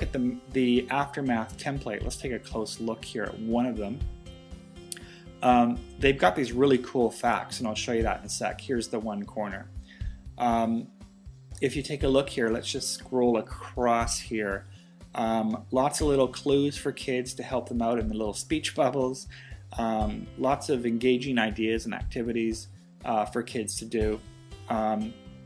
at the Aftermath template, let's take a close look here at one of them. They've got these really cool facts, and I'll show you that in a sec. Here's the one corner. If you take a look here, let's just scroll across here. Lots of little clues for kids to help them out in the little speech bubbles. Lots of engaging ideas and activities for kids to do.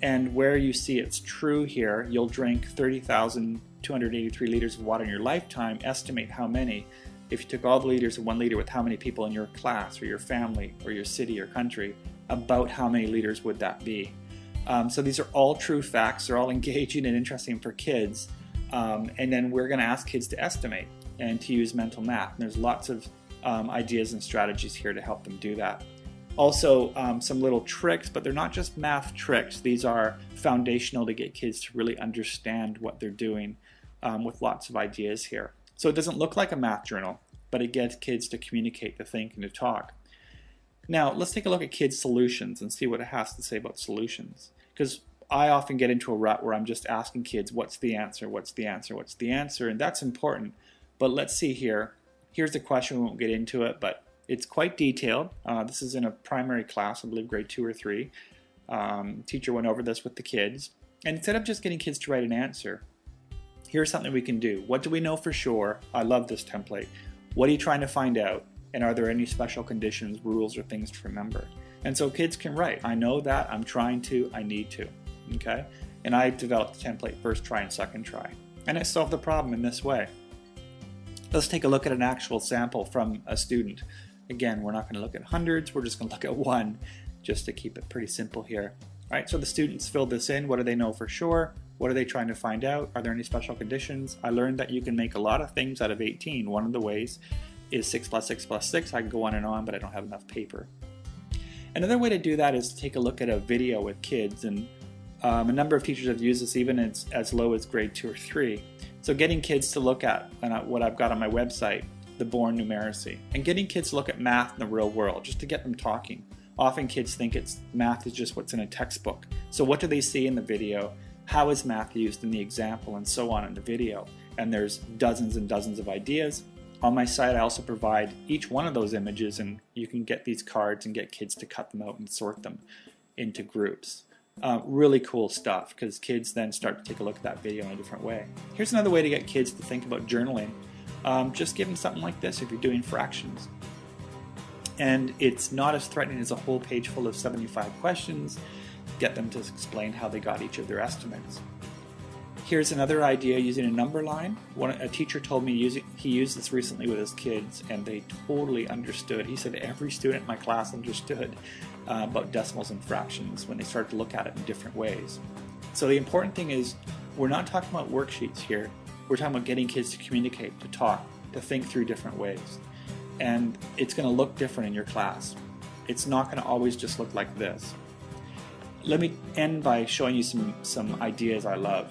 And where you see it's true here, you'll drink 30,283 liters of water in your lifetime. Estimate how many. If you took all the liters of 1 liter with how many people in your class or your family or your city or country, about how many liters would that be? So these are all true facts. They're all engaging and interesting for kids. And then we're going to ask kids to estimate and to use mental math. And there's lots of ideas and strategies here to help them do that. Also, some little tricks, but they're not just math tricks. These are foundational to get kids to really understand what they're doing, with lots of ideas here. So it doesn't look like a math journal, but it gets kids to communicate, to think, and to talk. Now, let's take a look at kids' solutions and see what it has to say about solutions. Because I often get into a rut where I'm just asking kids, what's the answer, what's the answer, what's the answer, and that's important. But let's see here. Here's the question, we won't get into it, but it's quite detailed. This is in a primary class, I believe grade 2 or 3. Teacher went over this with the kids. And instead of just getting kids to write an answer, here's something we can do. What do we know for sure? I love this template. What are you trying to find out? And are there any special conditions, rules, or things to remember? And so kids can write, I know that, I'm trying to, I need to. Okay? And I developed the template first try and second try. And I solved the problem in this way. Let's take a look at an actual sample from a student. Again, we're not going to look at hundreds, we're just going to look at one, just to keep it pretty simple here. All right, so the students filled this in. What do they know for sure? What are they trying to find out? Are there any special conditions? I learned that you can make a lot of things out of 18. One of the ways is 6 plus 6 plus 6. I can go on, but I don't have enough paper. Another way to do that is to take a look at a video with kids, and a number of teachers have used this even as low as grade 2 or 3. So getting kids to look at what I've got on my website, the Born Numeracy, and getting kids to look at math in the real world, just to get them talking. Often kids think math is just what's in a textbook. So what do they see in the video? How is math used in the example, and so on in the video? And there's dozens and dozens of ideas. On my site I also provide each one of those images, and you can get these cards and get kids to cut them out and sort them into groups. Really cool stuff, because kids then start to take a look at that video in a different way. Here's another way to get kids to think about journaling. Just give them something like this if you're doing fractions. And it's not as threatening as a whole page full of 75 questions. Get them to explain how they got each of their estimates. Here's another idea using a number line. A teacher told me he used this recently with his kids, and they totally understood. He said every student in my class understood about decimals and fractions when they started to look at it in different ways. So the important thing is, we're not talking about worksheets here. We're talking about getting kids to communicate, to talk, to think through different ways. And it's going to look different in your class. It's not going to always just look like this. Let me end by showing you some ideas I love.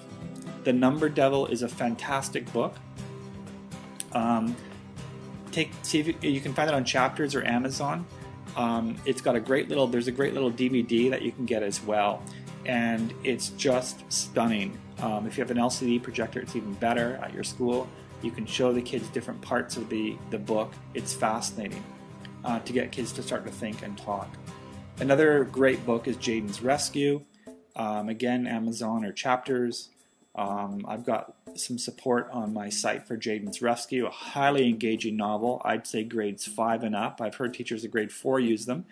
The Number Devil is a fantastic book. See if you can find it on Chapters or Amazon. It's got there's a great little DVD that you can get as well, and it's just stunning. If you have an LCD projector, it's even better at your school. You can show the kids different parts of the book. It's fascinating to get kids to start to think and talk. Another great book is Jaden's Rescue. Again, Amazon or Chapters. I've got some support on my site for Jaden's Rescue, a highly engaging novel. I'd say grades 5 and up. I've heard teachers at grade 4 use them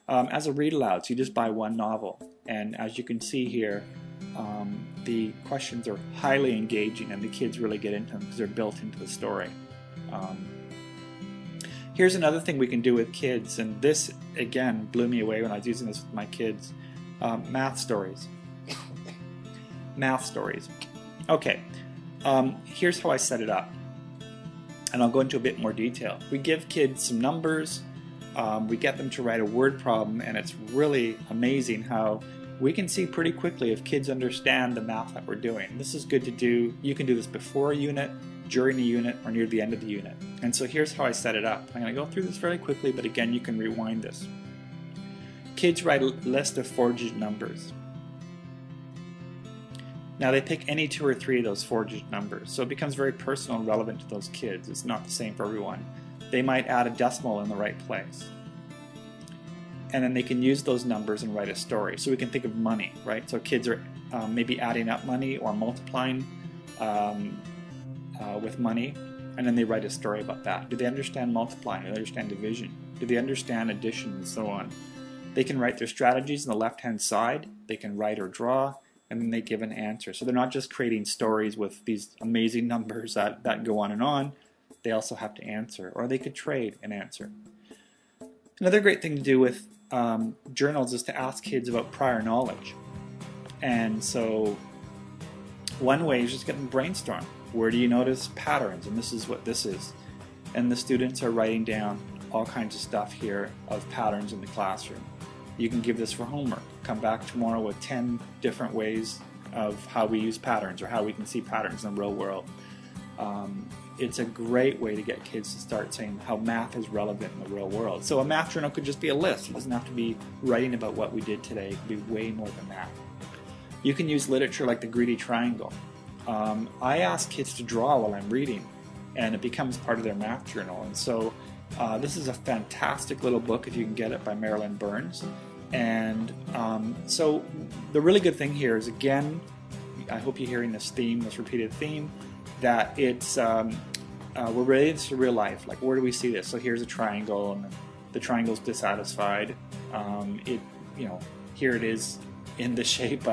as a read aloud. So you just buy one novel. And as you can see here, the questions are highly engaging, and the kids really get into them because they're built into the story. Here's another thing we can do with kids, and this again blew me away when I was using this with my kids. Math stories. Math stories. Okay, here's how I set it up, and I'll go into a bit more detail. We give kids some numbers, we get them to write a word problem, and it's really amazing how we can see pretty quickly if kids understand the math that we're doing. This is good to do. You can do this before a unit, during a unit, or near the end of the unit. And so here's how I set it up. I'm going to go through this very quickly, but again, you can rewind this. Kids write a list of 4-digit numbers. Now they pick any 2 or 3 of those 4-digit numbers, so it becomes very personal and relevant to those kids. It's not the same for everyone. They might add a decimal in the right place. And then they can use those numbers and write a story. So we can think of money, right? So kids are maybe adding up money or multiplying with money, and then they write a story about that. Do they understand multiplying? Do they understand division? Do they understand addition and so on? They can write their strategies on the left-hand side. They can write or draw, and then they give an answer. So they're not just creating stories with these amazing numbers that go on and on. They also have to answer, or they could trade an answer. Another great thing to do with journals is to ask kids about prior knowledge. And so one way is just get them to brainstorm. Where do you notice patterns? And this is what this is. And the students are writing down all kinds of stuff here of patterns in the classroom. You can give this for homework. Come back tomorrow with 10 different ways of how we use patterns or how we can see patterns in the real world. It's a great way to get kids to start saying how math is relevant in the real world. So a math journal could just be a list. It doesn't have to be writing about what we did today. It could be way more than that. You can use literature like the Greedy Triangle. I ask kids to draw while I'm reading, and it becomes part of their math journal. And so this is a fantastic little book if you can get it, by Marilyn Burns. And so the really good thing here is, again, I hope you're hearing this theme, this repeated theme, that it's we're related to real life. Like, where do we see this? So here's a triangle, and the triangle's dissatisfied. Here it is in the shape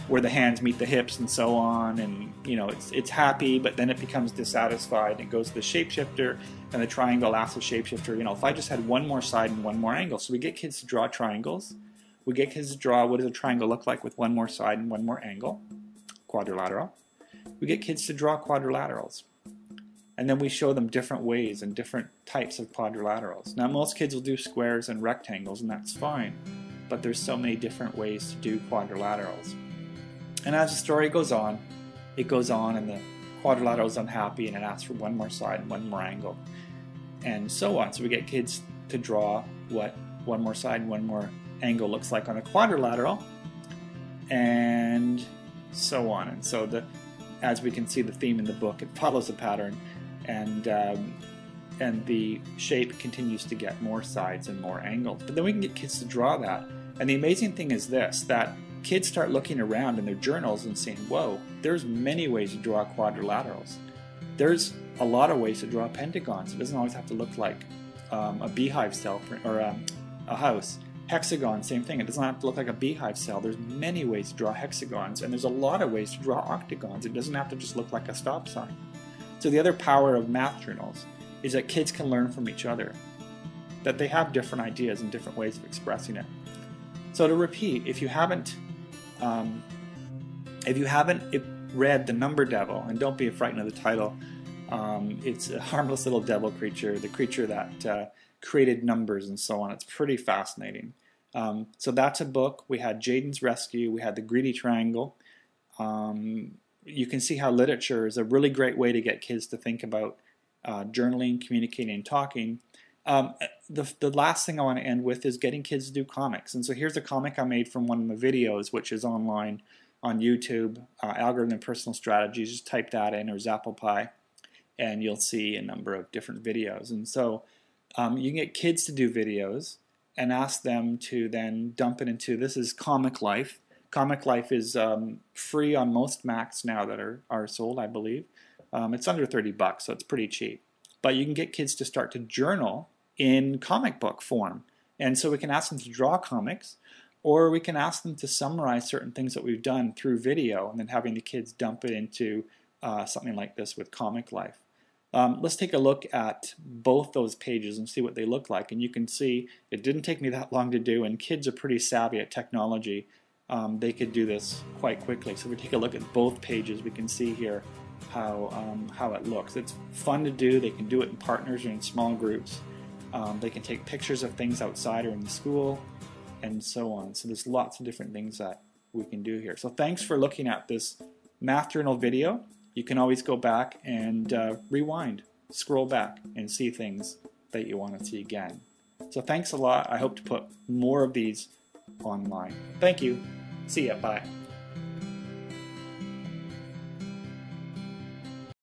where the hands meet the hips and so on, and it's happy, but then it becomes dissatisfied. It goes to the shapeshifter, and the triangle asks the shapeshifter, if I just had one more side and one more angle. So we get kids to draw triangles. We get kids to draw what does a triangle look like with one more side and one more angle, quadrilateral. We get kids to draw quadrilaterals. And then we show them different ways and different types of quadrilaterals. Now most kids will do squares and rectangles, and that's fine. But there's so many different ways to do quadrilaterals. And as the story goes on, it goes on, and the quadrilateral is unhappy, and it asks for one more side and one more angle, and so on. So we get kids to draw what one more side and one more angle looks like on a quadrilateral, and so on. And so as we can see, the theme in the book, it follows a pattern, and the shape continues to get more sides and more angles. But then we can get kids to draw that. And the amazing thing is this, that kids start looking around in their journals and saying, whoa, there's many ways to draw quadrilaterals. There's a lot of ways to draw pentagons. It doesn't always have to look like a beehive cell or a house. Hexagon, same thing. It doesn't have to look like a beehive cell. There's many ways to draw hexagons, and there's a lot of ways to draw octagons. It doesn't have to just look like a stop sign. So the other power of math journals is that kids can learn from each other, that they have different ideas and different ways of expressing it. So to repeat, if you haven't read The Number Devil, and don't be frightened of the title, it's a harmless little devil creature, the creature that created numbers and so on. It's pretty fascinating. So that's a book. We had Jaden's Rescue. We had The Greedy Triangle. You can see how literature is a really great way to get kids to think about journaling, communicating, and talking. The last thing I want to end with is getting kids to do comics. And so here's a comic I made from one of the videos, which is online on YouTube, Algorithm and Personal Strategies. Just type that in, or Zapplepie, and you'll see a number of different videos. And so you can get kids to do videos and ask them to then dump it into, this is Comic Life. Comic Life is free on most Macs now that are sold, I believe. It's under $30, so it's pretty cheap. But you can get kids to start to journal in comic book form. And so we can ask them to draw comics, or we can ask them to summarize certain things that we've done through video, and then having the kids dump it into something like this with Comic Life. Let's take a look at both those pages and see what they look like. And you can see it didn't take me that long to do, and kids are pretty savvy at technology. They could do this quite quickly. So if we take a look at both pages, we can see here how it looks. It's fun to do. They can do it in partners or in small groups. They can take pictures of things outside or in the school, and so on. So there's lots of different things that we can do here. So thanks for looking at this Math Journal video. You can always go back and rewind, scroll back, and see things that you want to see again. So thanks a lot. I hope to put more of these online. Thank you. See ya. Bye.